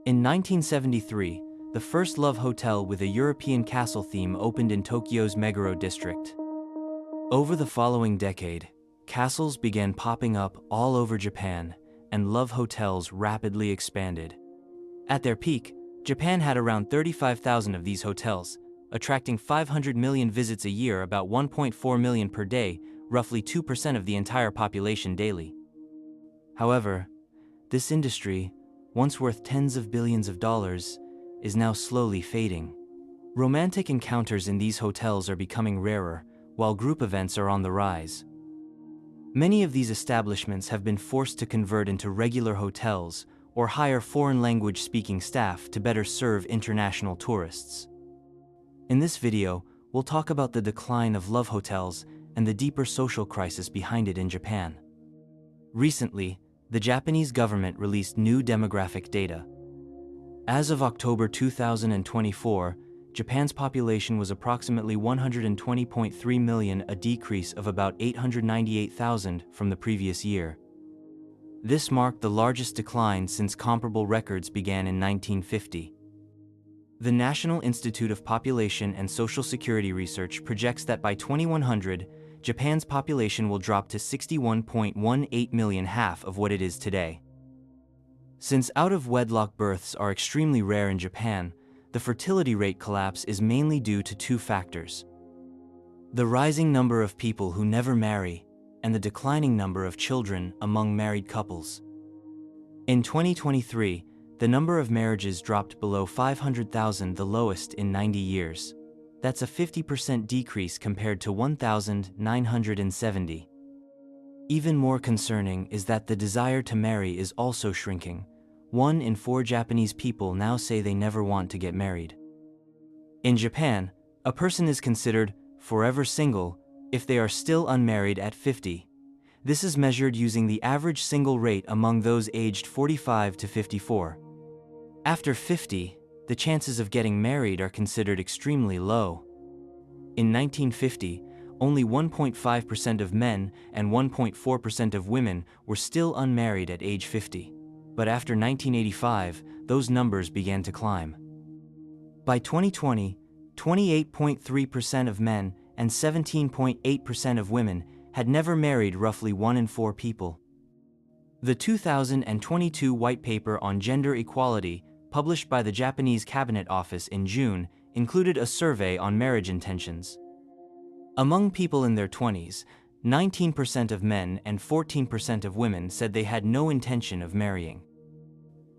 In 1973, the first love hotel with a European castle theme opened in Tokyo's Meguro district. Over the following decade, castles began popping up all over Japan, and love hotels rapidly expanded. At their peak, Japan had around 35,000 of these hotels, attracting 500 million visits a year, about 1.4 million per day, roughly 2% of the entire population daily. However, this industry, once worth tens of billions of dollars, is now slowly fading. Romantic encounters in these hotels are becoming rarer, while group events are on the rise. Many of these establishments have been forced to convert into regular hotels or hire foreign language-speaking staff to better serve international tourists. In this video, we'll talk about the decline of love hotels and the deeper social crisis behind it in Japan. Recently, the Japanese government released new demographic data. As of October 2024, Japan's population was approximately 120.3 million, a decrease of about 898,000 from the previous year. This marked the largest decline since comparable records began in 1950. The National Institute of Population and Social Security Research projects that by 2100, Japan's population will drop to 61.18 million, half of what it is today. Since out-of-wedlock births are extremely rare in Japan, the fertility rate collapse is mainly due to two factors: the rising number of people who never marry and the declining number of children among married couples. In 2023, the number of marriages dropped below 500,000, the lowest in 90 years. That's a 50% decrease compared to 1,970. Even more concerning is that the desire to marry is also shrinking. 1 in 4 Japanese people now say they never want to get married. In Japan, a person is considered forever single if they are still unmarried at 50. This is measured using the average single rate among those aged 45 to 54. After 50, the chances of getting married are considered extremely low. In 1950, only 1.5% of men and 1.4% of women were still unmarried at age 50. But after 1985, those numbers began to climb. By 2020, 28.3% of men and 17.8% of women had never married, roughly 1 in 4 people. The 2022 White Paper on Gender Equality, published by the Japanese Cabinet Office in June, included a survey on marriage intentions. Among people in their 20s, 19% of men and 14% of women said they had no intention of marrying.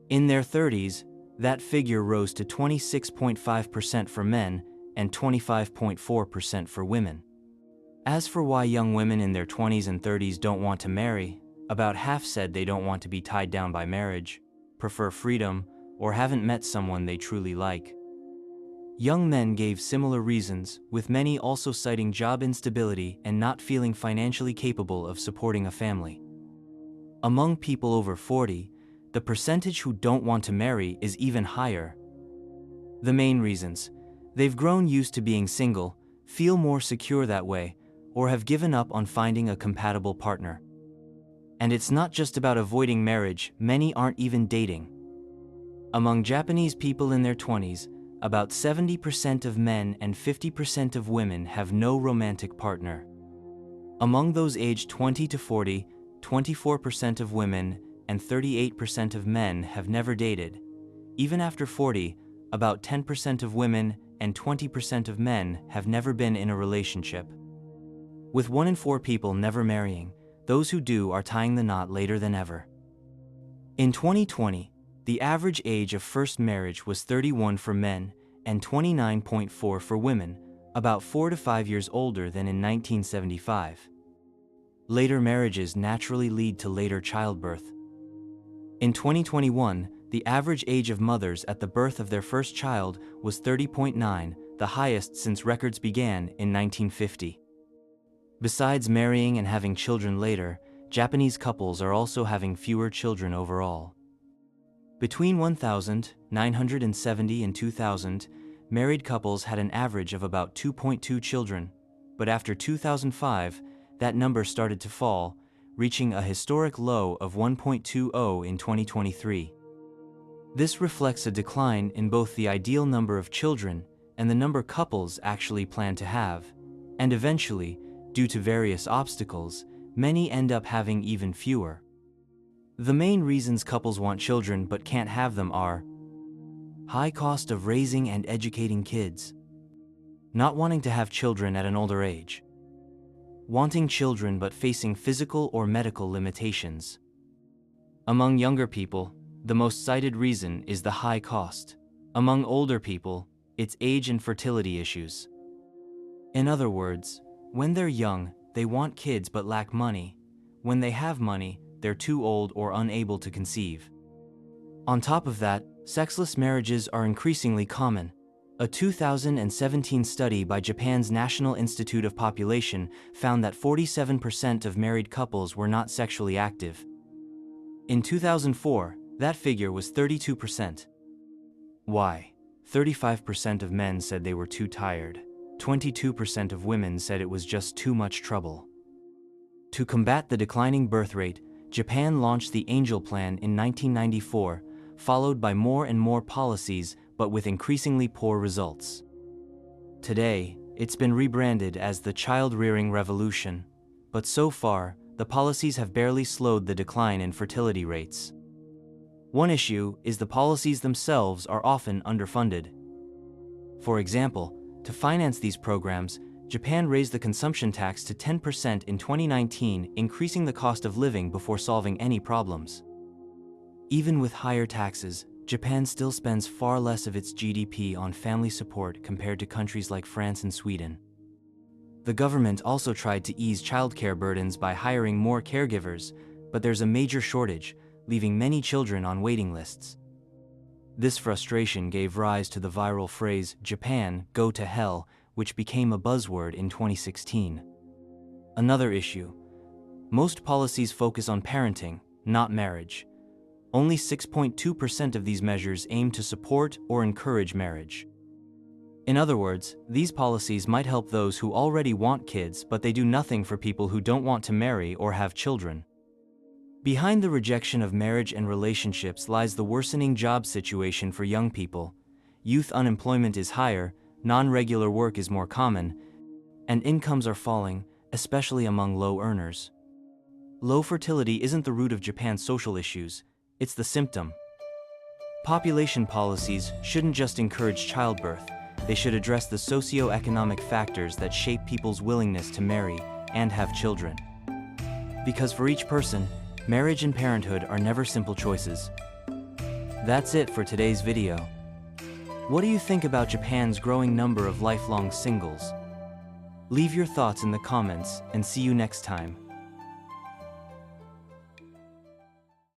In their 30s, that figure rose to 26.5% for men and 25.4% for women. As for why young women in their 20s and 30s don't want to marry, about half said they don't want to be tied down by marriage, prefer freedom, or haven't met someone they truly like. Young men gave similar reasons, with many also citing job instability and not feeling financially capable of supporting a family. Among people over 40, the percentage who don't want to marry is even higher. The main reasons: they've grown used to being single, feel more secure that way, or have given up on finding a compatible partner. And it's not just about avoiding marriage, many aren't even dating. Among Japanese people in their 20s, about 70% of men and 50% of women have no romantic partner. Among those aged 20 to 40, 24% of women and 38% of men have never dated. Even after 40, about 10% of women and 20% of men have never been in a relationship. With 1 in 4 people never marrying, those who do are tying the knot later than ever. In 2020, the average age of first marriage was 31 for men and 29.4 for women, about 4 to 5 years older than in 1975. Later marriages naturally lead to later childbirth. In 2021, the average age of mothers at the birth of their first child was 30.9, the highest since records began in 1950. Besides marrying and having children later, Japanese couples are also having fewer children overall. Between 1970 and 2000, married couples had an average of about 2.2 children, but after 2005, that number started to fall, reaching a historic low of 1.20 in 2023. This reflects a decline in both the ideal number of children and the number couples actually plan to have, and eventually, due to various obstacles, many end up having even fewer. The main reasons couples want children but can't have them are high cost of raising and educating kids, not wanting to have children at an older age, wanting children but facing physical or medical limitations. Among younger people, the most cited reason is the high cost. Among older people, it's age and fertility issues. In other words, when they're young, they want kids but lack money. When they have money, they're too old or unable to conceive. On top of that, sexless marriages are increasingly common. A 2017 study by Japan's National Institute of Population found that 47% of married couples were not sexually active. In 2004, that figure was 32%. Why? 35% of men said they were too tired. 22% of women said it was just too much trouble. To combat the declining birth rate, Japan launched the Angel Plan in 1994, followed by more and more policies, but with increasingly poor results. Today, it's been rebranded as the child-rearing revolution, but so far, the policies have barely slowed the decline in fertility rates. One issue is the policies themselves are often underfunded. For example, to finance these programs, Japan raised the consumption tax to 10% in 2019, increasing the cost of living before solving any problems. Even with higher taxes, Japan still spends far less of its GDP on family support compared to countries like France and Sweden. The government also tried to ease childcare burdens by hiring more caregivers, but there's a major shortage, leaving many children on waiting lists. This frustration gave rise to the viral phrase, "Japan, go to hell," which became a buzzword in 2016. Another issue. Most policies focus on parenting, not marriage. Only 6.2% of these measures aim to support or encourage marriage. In other words, these policies might help those who already want kids, but they do nothing for people who don't want to marry or have children. Behind the rejection of marriage and relationships lies the worsening job situation for young people. Youth unemployment is higher, non-regular work is more common, and incomes are falling, especially among low earners. Low fertility isn't the root of Japan's social issues, it's the symptom. Population policies shouldn't just encourage childbirth, they should address the socio-economic factors that shape people's willingness to marry and have children. Because for each person, marriage and parenthood are never simple choices. That's it for today's video. What do you think about Japan's growing number of lifelong singles? Leave your thoughts in the comments and see you next time.